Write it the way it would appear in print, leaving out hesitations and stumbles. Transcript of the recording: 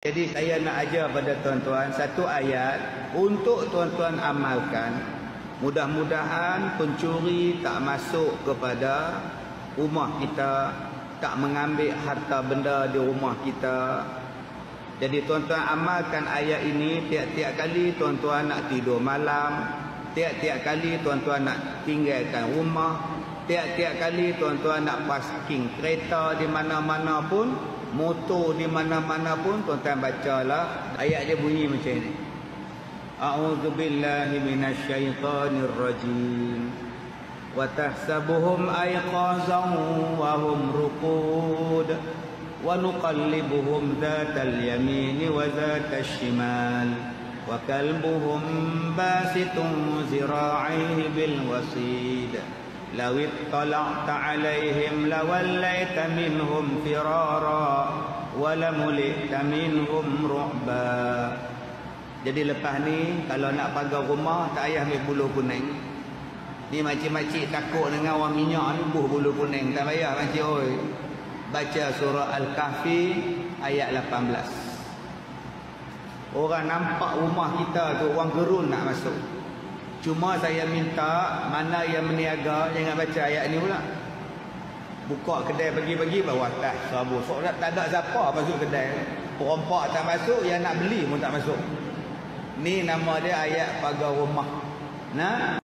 Jadi saya nak ajar pada tuan-tuan satu ayat untuk tuan-tuan amalkan. Mudah-mudahan pencuri tak masuk kepada rumah kita, tak mengambil harta benda di rumah kita. Jadi tuan-tuan amalkan ayat ini tiap-tiap kali tuan-tuan nak tidur malam, tiap-tiap kali tuan-tuan nak tinggalkan rumah, tiap-tiap kali tuan-tuan nak parking kereta di mana-mana pun, motor di mana-mana pun, tuan-tuan bacalah. Ayat dia bunyi macam ni. A'udzubillahi minasyaitonir rajim. Wa tahsabuhum ayqazan wa hum ruqud wa nuqallibuhum dhatal yamini wa dhatal shimal wa kalbuhum basitun zira'ihi bil wasid. لو اطلعت عليهم لوليت منهم فرارا ولملئت منهم رعبا. Jadi lepas ni kalau nak pagar rumah tak payah ambil buluh kuning. Ni makcik-makcik takut dengan orang minyak ni buh buluh kuning, tak payah makcik oi. Baca surah Al-Kahfi ayat 18. Orang nampak rumah kita tu orang gerun nak masuk. Cuma saya minta mana yang meniaga jangan baca ayat ni pula. Buka kedai pagi-pagi bawa tas sabun. Tak ada siapa masuk kedai. Perompak tak masuk, yang nak beli pun tak masuk. Ni nama dia ayat pagar rumah. Nah.